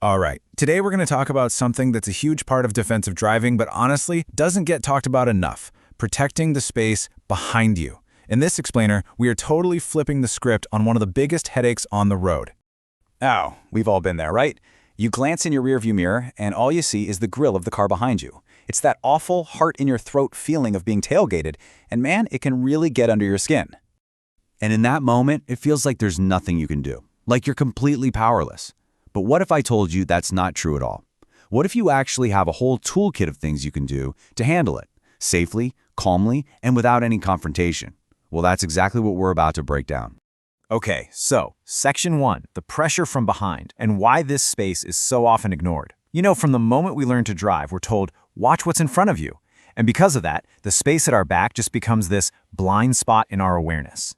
All right, today we're going to talk about something that's a huge part of defensive driving, but honestly doesn't get talked about enough: protecting the space behind you. In this explainer, we are totally flipping the script on one of the biggest headaches on the road. Oh, we've all been there, right? You glance in your rearview mirror, and all you see is the grill of the car behind you. It's that awful heart-in-your-throat feeling of being tailgated, and man, it can really get under your skin. And in that moment, it feels like there's nothing you can do, like you're completely powerless. But what if I told you that's not true at all? What if you actually have a whole toolkit of things you can do to handle it, safely, calmly, and without any confrontation? Well, that's exactly what we're about to break down. Okay, so Section 1, the pressure from behind, and why this space is so often ignored. You know, from the moment we learn to drive, we're told, watch what's in front of you. And because of that, the space at our back just becomes this blind spot in our awareness.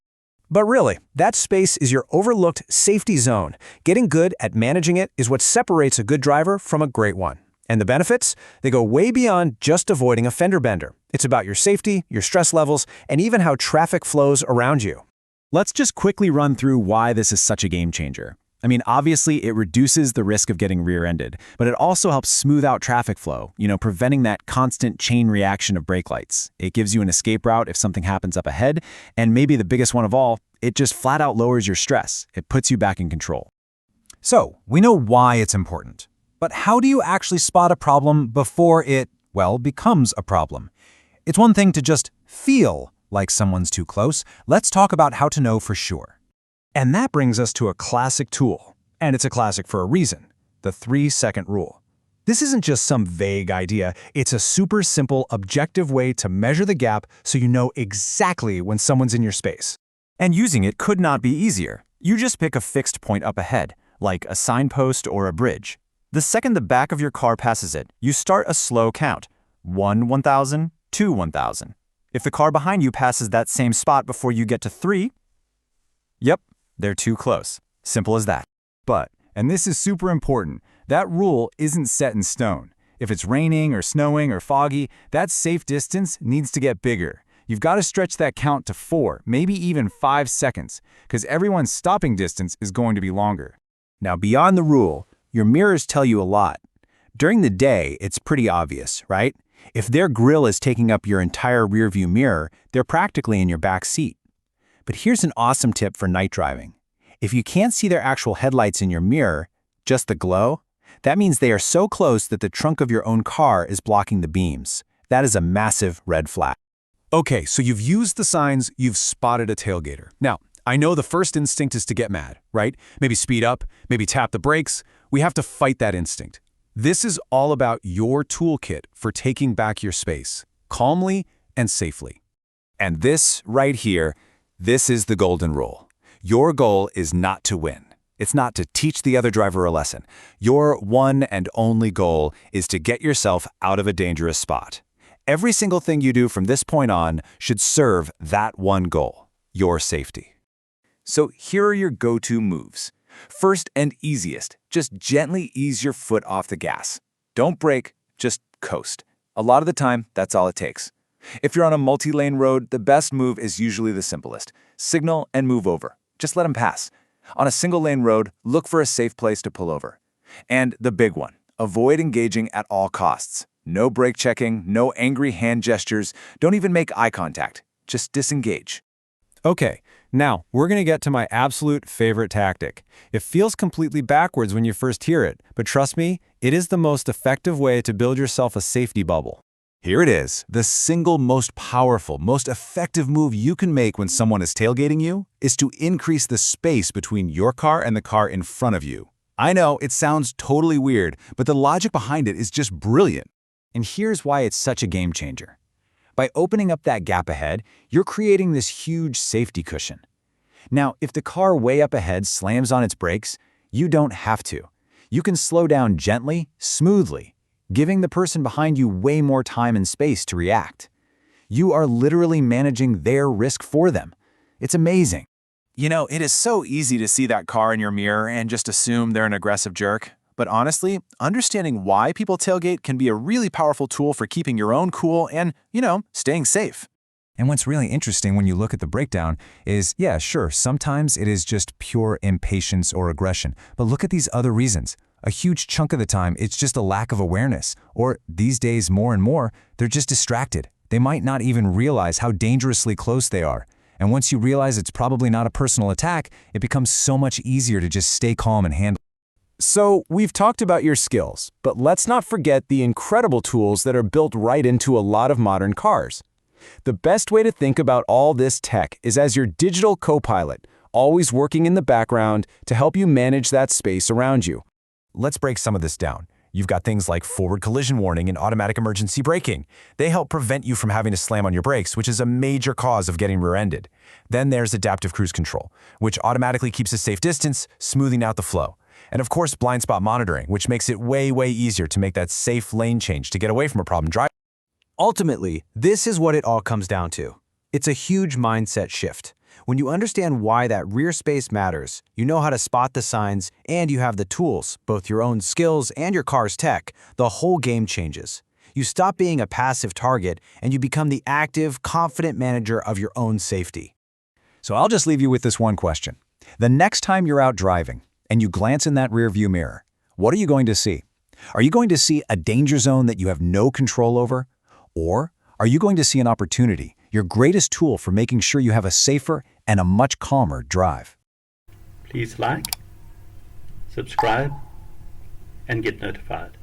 But really, that space is your overlooked safety zone. Getting good at managing it is what separates a good driver from a great one. And the benefits? They go way beyond just avoiding a fender bender. It's about your safety, your stress levels, and even how traffic flows around you. Let's just quickly run through why this is such a game changer. I mean, obviously, it reduces the risk of getting rear-ended, but it also helps smooth out traffic flow, preventing that constant chain reaction of brake lights. It gives you an escape route if something happens up ahead, and maybe the biggest one of all, it just flat out lowers your stress. It puts you back in control. So, we know why it's important. But how do you actually spot a problem before it, becomes a problem? It's one thing to just feel like someone's too close. Let's talk about how to know for sure. And that brings us to a classic tool. And it's a classic for a reason: the 3-second rule. This isn't just some vague idea. It's a super simple, objective way to measure the gap so you know exactly when someone's in your space. And using it could not be easier. You just pick a fixed point up ahead, like a signpost or a bridge. The second the back of your car passes it, you start a slow count. 1, 1,000, 2, 1,000. If the car behind you passes that same spot before you get to 3, yep, they're too close. Simple as that. But, and this is super important, that rule isn't set in stone. If it's raining or snowing or foggy, that safe distance needs to get bigger. You've got to stretch that count to 4, maybe even 5 seconds, because everyone's stopping distance is going to be longer. Now, beyond the rule, your mirrors tell you a lot. During the day, it's pretty obvious, right? If their grill is taking up your entire rearview mirror, they're practically in your back seat. But here's an awesome tip for night driving. If you can't see their actual headlights in your mirror, just the glow, that means they are so close that the trunk of your own car is blocking the beams. That is a massive red flag. Okay, so you've used the signs, you've spotted a tailgater. Now, I know the first instinct is to get mad, right? Maybe speed up, maybe tap the brakes. We have to fight that instinct. This is all about your toolkit for taking back your space, calmly and safely. And this right here, this is the golden rule. Your goal is not to win. It's not to teach the other driver a lesson. Your one and only goal is to get yourself out of a dangerous spot. Every single thing you do from this point on should serve that one goal: your safety. So here are your go-to moves. First and easiest, just gently ease your foot off the gas. Don't brake, just coast. A lot of the time, that's all it takes. If you're on a multi-lane road, the best move is usually the simplest. Signal and move over. Just let them pass. On a single-lane road, look for a safe place to pull over. And the big one, avoid engaging at all costs. No brake checking, no angry hand gestures, don't even make eye contact. Just disengage. Okay, now we're going to get to my absolute favorite tactic. It feels completely backwards when you first hear it, but trust me, it is the most effective way to build yourself a safety bubble. Here it is, the single most powerful, most effective move you can make when someone is tailgating you is to increase the space between your car and the car in front of you. I know, it sounds totally weird, but the logic behind it is just brilliant. And here's why it's such a game changer. By opening up that gap ahead, you're creating this huge safety cushion. Now, if the car way up ahead slams on its brakes, you don't have to. You can slow down gently, smoothly, giving the person behind you way more time and space to react. You are literally managing their risk for them. It's amazing. You know, it is so easy to see that car in your mirror and just assume they're an aggressive jerk. But honestly, understanding why people tailgate can be a really powerful tool for keeping your own cool and, staying safe. And what's really interesting when you look at the breakdown is, yeah, sure, sometimes it is just pure impatience or aggression. But look at these other reasons. A huge chunk of the time, it's just a lack of awareness, or these days more and more, they're just distracted. They might not even realize how dangerously close they are. And once you realize it's probably not a personal attack, it becomes so much easier to just stay calm and handle. So, we've talked about your skills, but let's not forget the incredible tools that are built right into a lot of modern cars. The best way to think about all this tech is as your digital co-pilot, always working in the background to help you manage that space around you. Let's break some of this down. You've got things like forward collision warning and automatic emergency braking. They help prevent you from having to slam on your brakes, which is a major cause of getting rear-ended. Then there's adaptive cruise control, which automatically keeps a safe distance, smoothing out the flow. And of course, blind spot monitoring, which makes it way easier to make that safe lane change to get away from a problem driver. Ultimately, this is what it all comes down to. It's a huge mindset shift. When you understand why that rear space matters, you know how to spot the signs, and you have the tools, both your own skills and your car's tech, the whole game changes. You stop being a passive target, and you become the active, confident manager of your own safety. So I'll just leave you with this one question. The next time you're out driving and you glance in that rearview mirror, what are you going to see? Are you going to see a danger zone that you have no control over? Or are you going to see an opportunity, your greatest tool for making sure you have a safer and a much calmer drive? Please like, subscribe, and get notified.